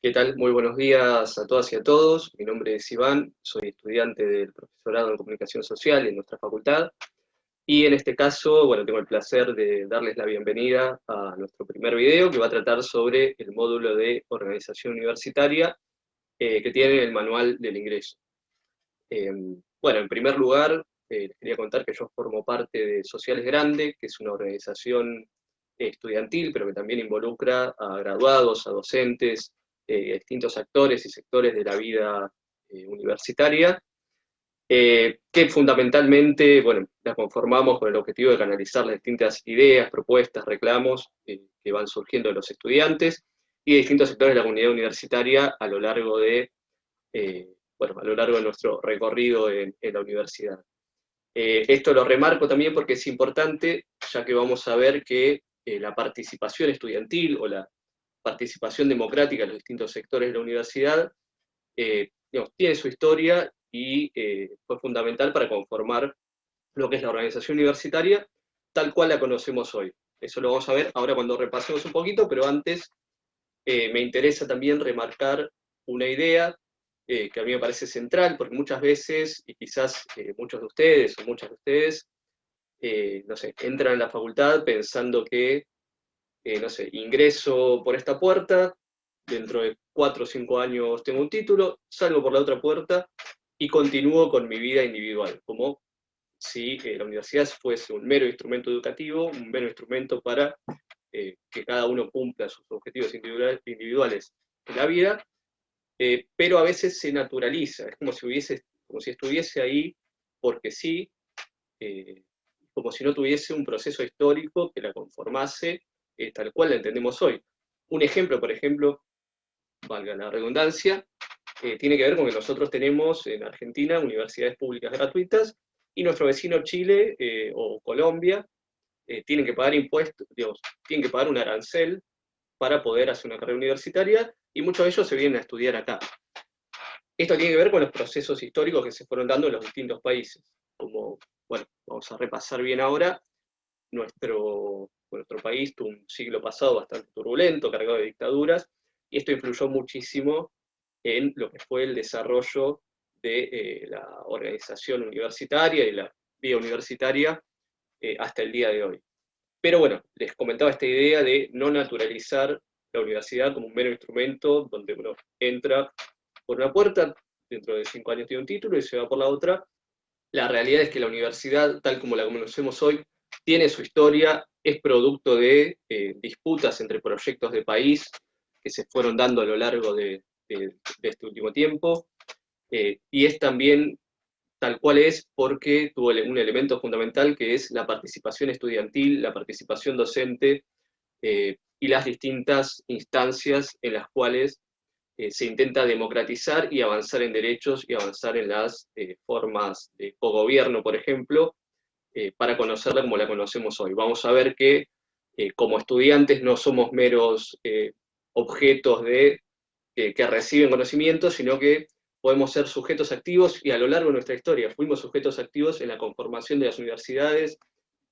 ¿Qué tal? Muy buenos días a todas y a todos. Mi nombre es Iván, soy estudiante del profesorado en Comunicación Social en nuestra facultad. Y en este caso, bueno, tengo el placer de darles la bienvenida a nuestro primer video, que va a tratar sobre el módulo de organización universitaria que tiene el manual del ingreso. Bueno, en primer lugar, les quería contar que yo formo parte de Sociales Grande, que es una organización estudiantil, pero que también involucra a graduados, a docentes, distintos actores y sectores de la vida universitaria, que fundamentalmente, bueno, la conformamos con el objetivo de canalizar las distintas ideas, propuestas, reclamos que van surgiendo de los estudiantes y de distintos sectores de la comunidad universitaria a lo largo de, bueno, a lo largo de nuestro recorrido en la universidad. Esto lo remarco también porque es importante, ya que vamos a ver que la participación estudiantil o la participación democrática en los distintos sectores de la universidad digamos, tiene su historia y fue fundamental para conformar lo que es la organización universitaria tal cual la conocemos hoy. Eso lo vamos a ver ahora cuando repasemos un poquito, pero antes me interesa también remarcar una idea que a mí me parece central, porque muchas veces, y quizás muchos de ustedes o muchas de ustedes, no sé, entran en la facultad pensando que, no sé, ingreso por esta puerta, dentro de 4 o 5 años tengo un título, salgo por la otra puerta y continúo con mi vida individual, como si la universidad fuese un mero instrumento educativo, un mero instrumento para que cada uno cumpla sus objetivos individuales en la vida, pero a veces se naturaliza, es como si estuviese ahí porque sí, eh, como si no tuviese un proceso histórico que la conformase tal cual la entendemos hoy. Un ejemplo, por ejemplo, valga la redundancia, tiene que ver con que nosotros tenemos en Argentina universidades públicas gratuitas y nuestro vecino Chile o Colombia tienen que pagar impuestos, digamos, tienen que pagar un arancel para poder hacer una carrera universitaria y muchos de ellos se vienen a estudiar acá. Esto tiene que ver con los procesos históricos que se fueron dando en los distintos países. Como, bueno, vamos a repasar bien ahora, nuestro país tuvo un siglo pasado bastante turbulento, cargado de dictaduras, y esto influyó muchísimo en lo que fue el desarrollo de la organización universitaria y la vida universitaria hasta el día de hoy. Pero bueno, les comentaba esta idea de no naturalizar la universidad como un mero instrumento donde uno entra por una puerta, dentro de 5 años tiene un título y se va por la otra. La realidad es que la universidad, tal como la conocemos hoy, tiene su historia, es producto de disputas entre proyectos de país que se fueron dando a lo largo de este último tiempo, y es también tal cual es porque tuvo un elemento fundamental que es la participación estudiantil, la participación docente y las distintas instancias en las cuales se intenta democratizar y avanzar en derechos y avanzar en las formas de cogobierno, por ejemplo, para conocerla como la conocemos hoy. Vamos a ver que como estudiantes no somos meros objetos que reciben conocimiento, sino que podemos ser sujetos activos y a lo largo de nuestra historia fuimos sujetos activos en la conformación de las universidades,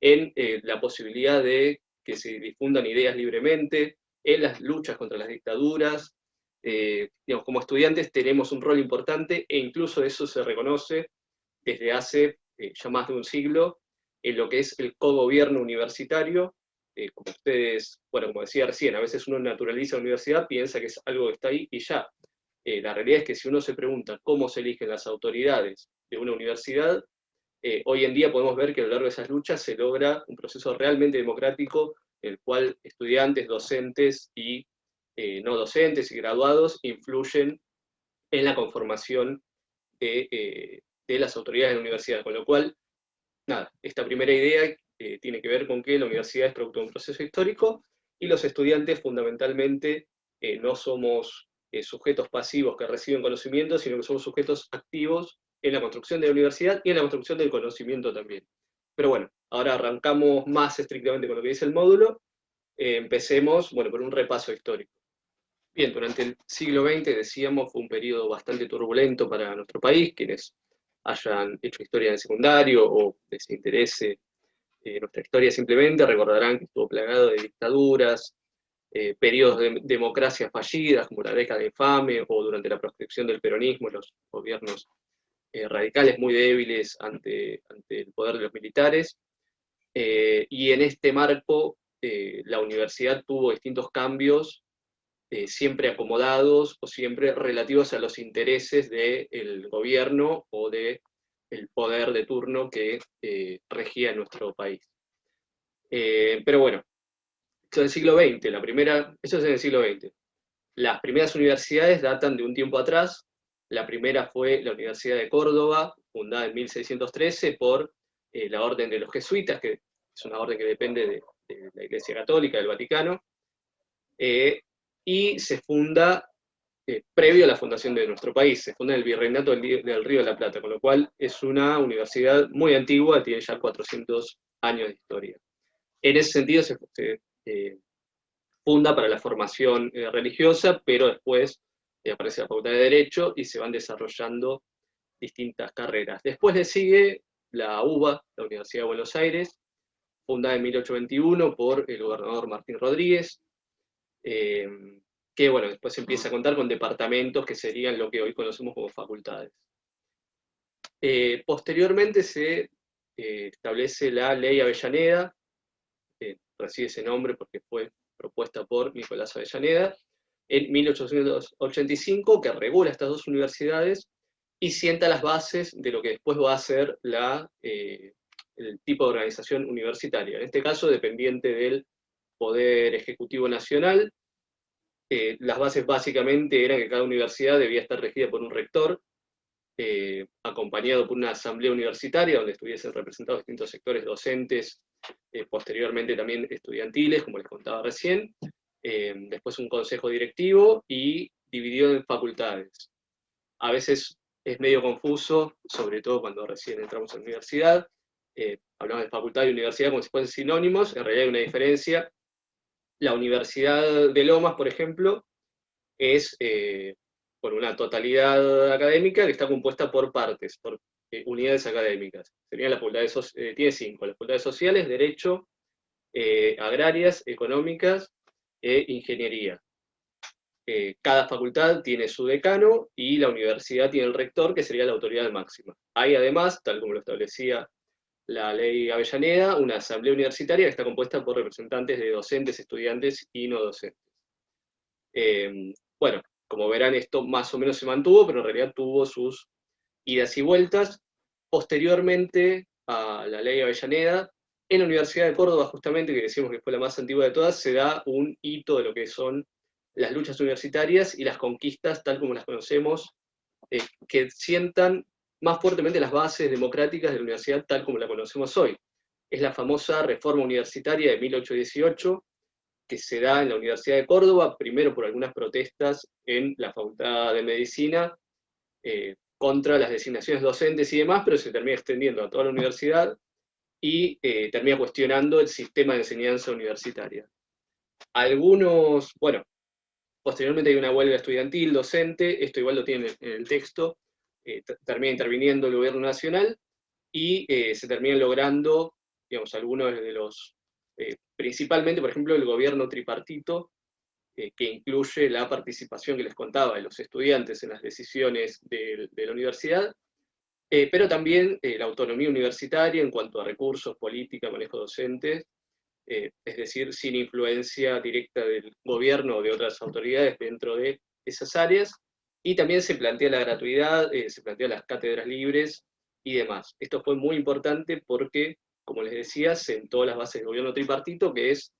en la posibilidad de que se difundan ideas libremente, en las luchas contra las dictaduras. Digamos, como estudiantes tenemos un rol importante e incluso eso se reconoce desde hace ya más de un siglo en lo que es el cogobierno universitario. Como ustedes, bueno, como decía recién, a veces uno naturaliza la universidad, piensa que es algo que está ahí y ya. La realidad es que si uno se pregunta cómo se eligen las autoridades de una universidad, hoy en día podemos ver que a lo largo de esas luchas se logra un proceso realmente democrático, en el cual estudiantes, docentes y no docentes y graduados influyen en la conformación de las autoridades de la universidad. Con lo cual, nada, esta primera idea tiene que ver con que la universidad es producto de un proceso histórico y los estudiantes fundamentalmente no somos sujetos pasivos que reciben conocimiento, sino que somos sujetos activos en la construcción de la universidad y en la construcción del conocimiento también. Pero bueno, ahora arrancamos más estrictamente con lo que dice el módulo. Empecemos, bueno, por un repaso histórico. Bien, durante el siglo XX, decíamos, fue un periodo bastante turbulento para nuestro país. Quienes hayan hecho historia en el secundario o les interese nuestra historia simplemente, recordarán que estuvo plagado de dictaduras, periodos de democracia fallidas, como la década infame, o durante la proscripción del peronismo, los gobiernos radicales muy débiles ante el poder de los militares. Y en este marco, la universidad tuvo distintos cambios, siempre acomodados o siempre relativos a los intereses del gobierno o del poder de turno que regía en nuestro país. Pero bueno, eso es el siglo XX, eso es en el siglo XX. Las primeras universidades datan de un tiempo atrás. La primera fue la Universidad de Córdoba, fundada en 1613 por la Orden de los Jesuitas, que es una orden que depende de la Iglesia Católica, del Vaticano, y se funda previo a la fundación de nuestro país, se funda en el Virreinato del Río de la Plata, con lo cual es una universidad muy antigua, tiene ya 400 años de historia. En ese sentido se funda para la formación religiosa, pero después aparece la Facultad de Derecho y se van desarrollando distintas carreras. Después le sigue la UBA, la Universidad de Buenos Aires, fundada en 1821 por el gobernador Martín Rodríguez, que bueno, después empieza a contar con departamentos que serían lo que hoy conocemos como facultades. Posteriormente se establece la Ley Avellaneda, recibe ese nombre porque fue propuesta por Nicolás Avellaneda, en 1885, que regula estas dos universidades y sienta las bases de lo que después va a ser el tipo de organización universitaria, en este caso dependiente del Poder Ejecutivo Nacional. Las bases básicamente eran que cada universidad debía estar regida por un rector, acompañado por una asamblea universitaria donde estuviesen representados distintos sectores docentes, posteriormente también estudiantiles, como les contaba recién, después un consejo directivo y dividido en facultades. A veces es medio confuso, sobre todo cuando recién entramos a la universidad, hablamos de facultad y universidad como si fuesen sinónimos, en realidad hay una diferencia. La Universidad de Lomas, por ejemplo, es por una totalidad académica que está compuesta por partes, por unidades académicas. Serían las facultades, tiene 5, las facultades sociales, derecho, agrarias, económicas e ingeniería. Cada facultad tiene su decano y la universidad tiene el rector, que sería la autoridad máxima. Hay además, tal como lo establecía la ley Avellaneda, una asamblea universitaria que está compuesta por representantes de docentes, estudiantes y no docentes. Bueno, como verán, esto más o menos se mantuvo, pero en realidad tuvo sus idas y vueltas. Posteriormente a la ley Avellaneda, en la Universidad de Córdoba, justamente, que decimos que fue la más antigua de todas, se da un hito de lo que son las luchas universitarias y las conquistas, tal como las conocemos, que sientan más fuertemente las bases democráticas de la universidad tal como la conocemos hoy. Es la famosa reforma universitaria de 1818, que se da en la Universidad de Córdoba, primero por algunas protestas en la Facultad de Medicina, contra las designaciones docentes y demás, pero se termina extendiendo a toda la universidad y termina cuestionando el sistema de enseñanza universitaria. Algunos, bueno, posteriormente hay una huelga estudiantil, docente, esto igual lo tiene en el texto, termina interviniendo el gobierno nacional y se terminan logrando, digamos, algunos de los, principalmente, por ejemplo, el gobierno tripartito, que incluye la participación que les contaba de los estudiantes en las decisiones de la universidad, pero también la autonomía universitaria en cuanto a recursos, política, manejo docente, es decir, sin influencia directa del gobierno o de otras autoridades dentro de esas áreas, y también se plantea la gratuidad, se plantean las cátedras libres y demás. Esto fue muy importante porque, como les decía, sentó las bases del gobierno tripartito, que es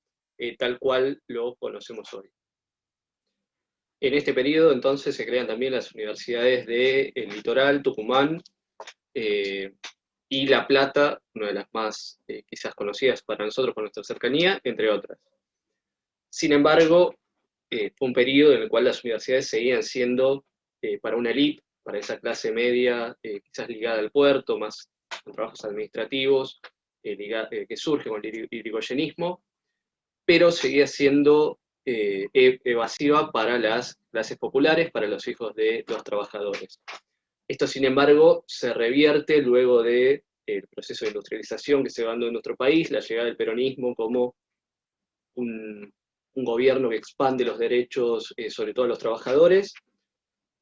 tal cual lo conocemos hoy. En este periodo, entonces, se crean también las universidades del Litoral, Tucumán, y La Plata, una de las más quizás conocidas para nosotros por nuestra cercanía, entre otras. Sin embargo, fue un periodo en el cual las universidades seguían siendo para una élite, para esa clase media, quizás ligada al puerto, más con trabajos administrativos, que surge con el irigoyenismo, pero seguía siendo evasiva para las clases populares, para los hijos de los trabajadores. Esto, sin embargo, se revierte luego del proceso de industrialización que se va dando en nuestro país, la llegada del peronismo como un un gobierno que expande los derechos, sobre todo a los trabajadores,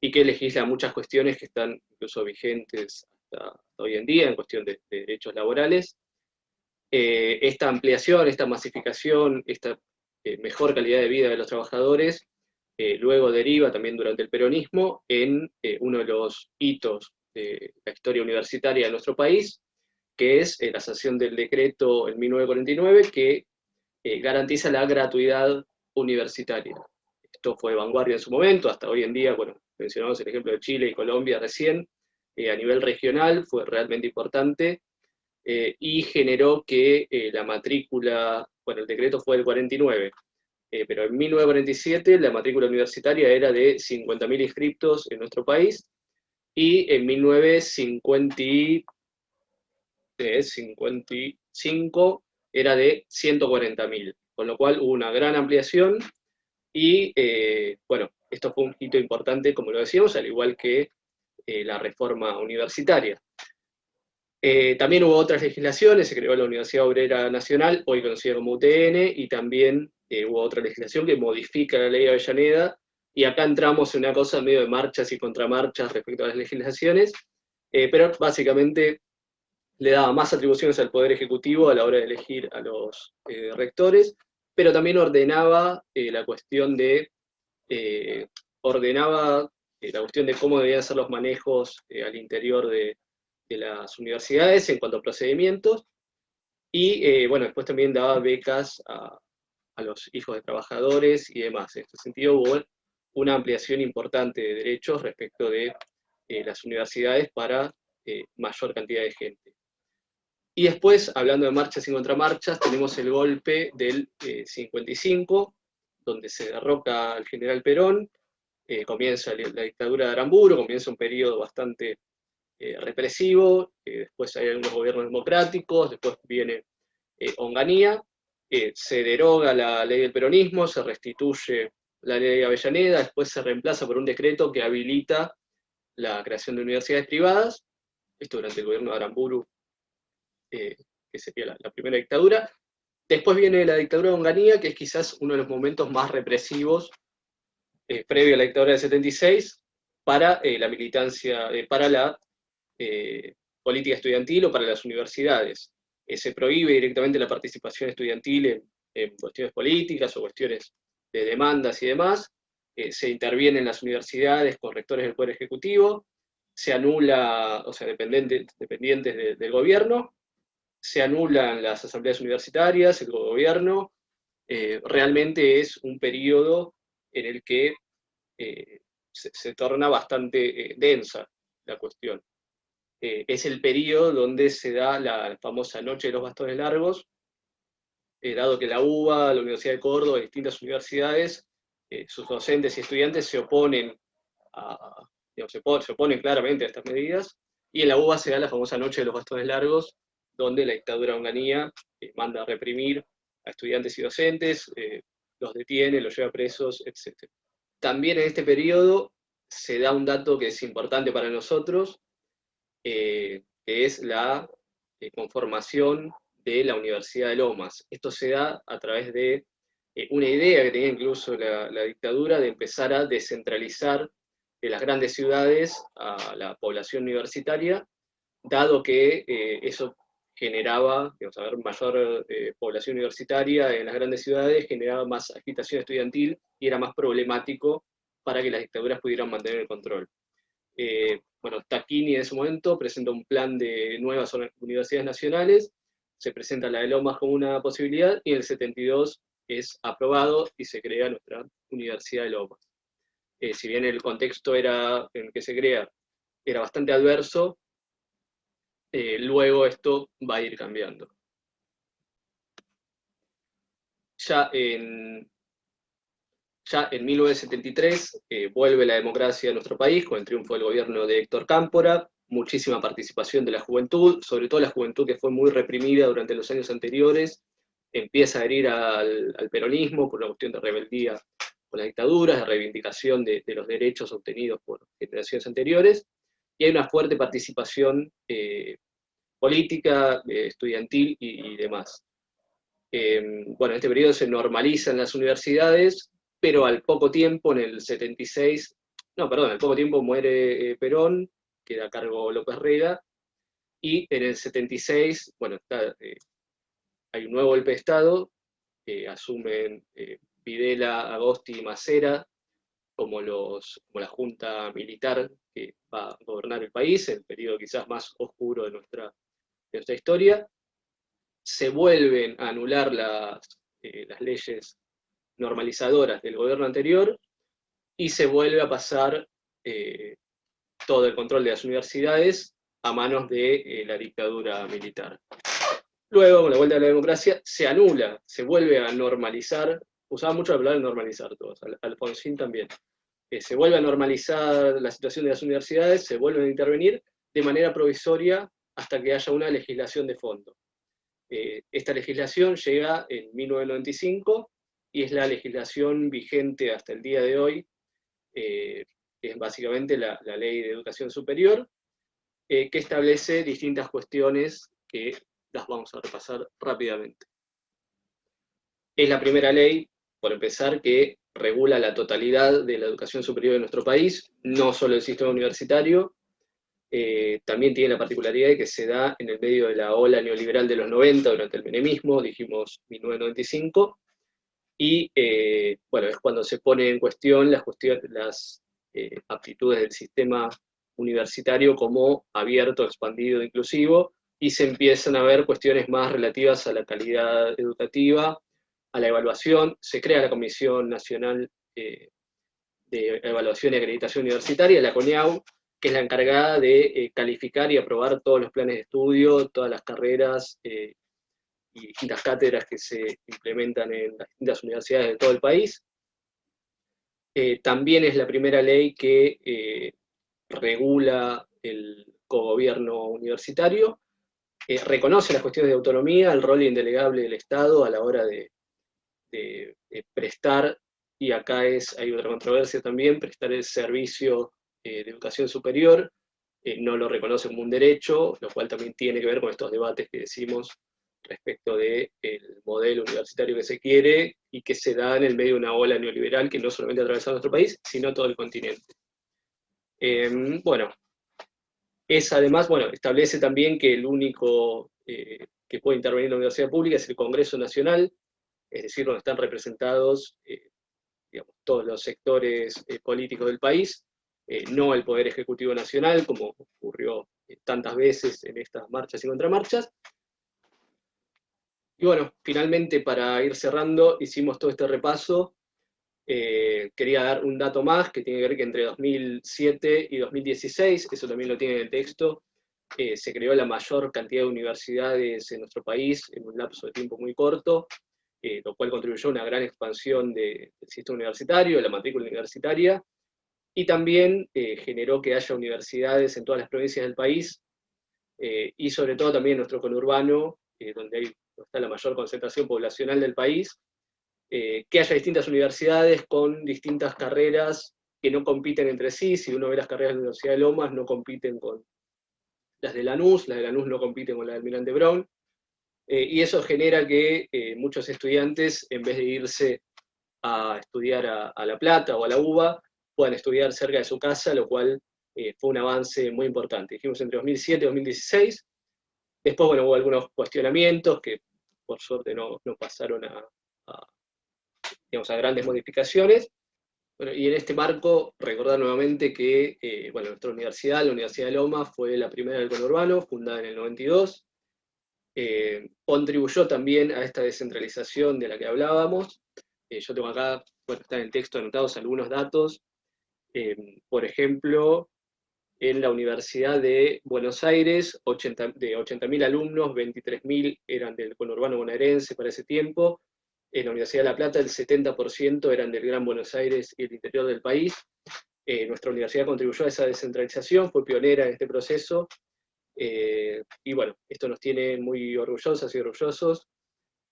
y que legisla muchas cuestiones que están incluso vigentes hasta hoy en día en cuestión de derechos laborales. Esta ampliación, esta masificación, esta mejor calidad de vida de los trabajadores, luego deriva también durante el peronismo en uno de los hitos de la historia universitaria de nuestro país, que es la sanción del decreto en 1949, que garantiza la gratuidad universitaria. Esto fue vanguardia en su momento, hasta hoy en día, bueno, mencionamos el ejemplo de Chile y Colombia recién, a nivel regional fue realmente importante, y generó que la matrícula, bueno, el decreto fue del 49, pero en 1947 la matrícula universitaria era de 50.000 inscriptos en nuestro país, y en 1955 era de 140.000, con lo cual hubo una gran ampliación, y bueno, esto fue un hito importante, como lo decíamos, al igual que la reforma universitaria. También hubo otras legislaciones, se creó la Universidad Obrera Nacional, hoy conocida como UTN, y también hubo otra legislación que modifica la ley de Avellaneda, y acá entramos en una cosa medio de marchas y contramarchas respecto a las legislaciones, pero básicamente le daba más atribuciones al Poder Ejecutivo a la hora de elegir a los rectores, pero también ordenaba la cuestión de la cuestión de cómo debían ser los manejos al interior de las universidades en cuanto a procedimientos, y bueno, después también daba becas a los hijos de trabajadores y demás. En este sentido hubo una ampliación importante de derechos respecto de las universidades para mayor cantidad de gente. Y después, hablando de marchas y contramarchas, tenemos el golpe del 55, donde se derroca al general Perón, comienza la dictadura de Aramburu, comienza un periodo bastante represivo, después hay algunos gobiernos democráticos, después viene Onganía, se deroga la ley del peronismo, se restituye la ley de Avellaneda, después se reemplaza por un decreto que habilita la creación de universidades privadas, esto durante el gobierno de Aramburu, que sería la primera dictadura. Después viene la dictadura de Onganía, que es quizás uno de los momentos más represivos, previo a la dictadura del 76, para la militancia, para la política estudiantil o para las universidades. Se prohíbe directamente la participación estudiantil en cuestiones políticas o cuestiones de demandas y demás. Se interviene en las universidades con rectores del Poder Ejecutivo, se anula, o sea, dependientes del gobierno, se anulan las asambleas universitarias, el gobierno. Realmente es un periodo en el que se torna bastante densa la cuestión. Es el periodo donde se da la famosa Noche de los Bastones Largos, dado que la UBA, la Universidad de Córdoba y distintas universidades, sus docentes y estudiantes se oponen, digamos, se oponen claramente a estas medidas, y en la UBA se da la famosa Noche de los Bastones Largos, donde la dictadura de Onganía manda a reprimir a estudiantes y docentes, los detiene, los lleva presos, etc. También en este periodo se da un dato que es importante para nosotros, que es la conformación de la Universidad de Lomas. Esto se da a través de una idea que tenía incluso la dictadura de empezar a descentralizar de las grandes ciudades a la población universitaria, dado que eso generaba, digamos, a ver, mayor población universitaria en las grandes ciudades, generaba más agitación estudiantil y era más problemático para que las dictaduras pudieran mantener el control. Bueno, Tacchini en ese momento presenta un plan de nuevas universidades nacionales, se presenta la de Lomas como una posibilidad, y en el 72 es aprobado y se crea nuestra Universidad de Lomas. Si bien el contexto en el que se crea era bastante adverso, luego esto va a ir cambiando. Ya en 1973 vuelve la democracia a nuestro país con el triunfo del gobierno de Héctor Cámpora, muchísima participación de la juventud, sobre todo la juventud que fue muy reprimida durante los años anteriores, empieza a adherir al peronismo por una cuestión de rebeldía con las dictaduras, de reivindicación de los derechos obtenidos por generaciones anteriores, y hay una fuerte participación política, estudiantil y demás. Bueno, en este periodo se normalizan las universidades, pero al poco tiempo, en el 76, no, perdón, al poco tiempo muere Perón, queda a cargo López Rega, y en el 76, bueno, hay un nuevo golpe de Estado, asumen Videla, Agosti y Macera como la junta militar que va a gobernar el país, el periodo quizás más oscuro de nuestra historia. Se vuelven a anular las leyes normalizadoras del gobierno anterior y se vuelve a pasar todo el control de las universidades a manos de la dictadura militar. Luego, con la vuelta de la democracia, se anula, se vuelve a normalizar, usaba mucho la palabra normalizar todos, Alfonsín también, se vuelve a normalizar la situación de las universidades, se vuelven a intervenir de manera provisoria hasta que haya una legislación de fondo. Esta legislación llega en 1995 y es la legislación vigente hasta el día de hoy, es básicamente la Ley de Educación Superior, que establece distintas cuestiones que las vamos a repasar rápidamente. Es la primera ley, por empezar, que regula la totalidad de la educación superior de nuestro país, no solo el sistema universitario. También tiene la particularidad de que se da en el medio de la ola neoliberal de los 90, durante el menemismo, dijimos 1995, y bueno, es cuando se pone en cuestión las aptitudes del sistema universitario como abierto, expandido, inclusivo, y se empiezan a ver cuestiones más relativas a la calidad educativa, a la evaluación. Se crea la Comisión Nacional de Evaluación y Acreditación Universitaria, la CONEAU, que es la encargada de calificar y aprobar todos los planes de estudio, todas las carreras y distintas cátedras que se implementan en las distintas universidades de todo el país. También es la primera ley que regula el cogobierno universitario, reconoce las cuestiones de autonomía, el rol indelegable del Estado a la hora de prestar, y acá hay otra controversia también, prestar el servicio de educación superior, no lo reconoce como un derecho, lo cual también tiene que ver con estos debates que decimos respecto del modelo universitario que se quiere y que se da en el medio de una ola neoliberal que no solamente ha atravesado nuestro país, sino todo el continente. Bueno, es además, bueno, establece también que el único que puede intervenir en la universidad pública es el Congreso Nacional, es decir, donde están representados digamos, todos los sectores políticos del país, no el Poder Ejecutivo Nacional, como ocurrió tantas veces en estas marchas y contramarchas. Y bueno, finalmente, para ir cerrando, hicimos todo este repaso. Quería dar un dato más que tiene que ver que entre 2007 y 2016, eso también lo tiene en el texto, se creó la mayor cantidad de universidades en nuestro país en un lapso de tiempo muy corto, lo cual contribuyó a una gran expansión del sistema universitario, de la matrícula universitaria, y también generó que haya universidades en todas las provincias del país, y sobre todo también en nuestro conurbano, donde está la mayor concentración poblacional del país, que haya distintas universidades con distintas carreras que no compiten entre sí. Si uno ve las carreras de la Universidad de Lomas, no compiten con las de Lanús no compiten con las de Almirante Brown, y eso genera que muchos estudiantes, en vez de irse a estudiar a La Plata o a la UBA, puedan estudiar cerca de su casa, lo cual fue un avance muy importante. Dijimos entre 2007 y 2016. Después, bueno, hubo algunos cuestionamientos que por suerte no pasaron digamos, a grandes modificaciones. Bueno, y en este marco, recordar nuevamente que bueno, nuestra universidad, la Universidad de Loma, fue la primera del conurbano, fundada en el 92. Contribuyó también a esta descentralización de la que hablábamos. Yo tengo acá, bueno, están en el texto anotados algunos datos. Por ejemplo, en la Universidad de Buenos Aires, de 80.000 alumnos, 23.000 eran del conurbano bonaerense para ese tiempo. En la Universidad de La Plata, el 70% eran del Gran Buenos Aires y el interior del país. Nuestra universidad contribuyó a esa descentralización, fue pionera en este proceso, y bueno, esto nos tiene muy orgullosas y orgullosos,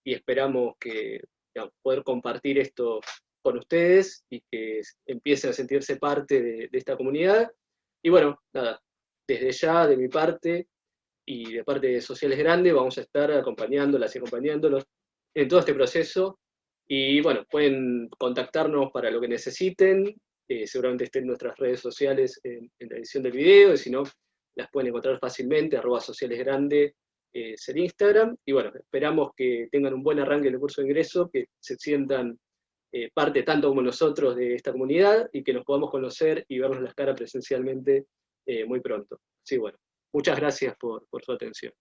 y esperamos que, digamos, poder compartir esto con ustedes y que empiecen a sentirse parte de esta comunidad. Y bueno, nada, desde ya, de mi parte y de parte de Sociales Grande, vamos a estar acompañándolas y acompañándolos en todo este proceso. Y bueno, pueden contactarnos para lo que necesiten, seguramente estén en nuestras redes sociales en la edición del video, y si no, las pueden encontrar fácilmente, @socialesgrande es el Instagram. Y bueno, esperamos que tengan un buen arranque en el curso de ingreso, que se sientan parte tanto como nosotros de esta comunidad, y que nos podamos conocer y vernos las caras presencialmente muy pronto. Sí, bueno, muchas gracias por su atención.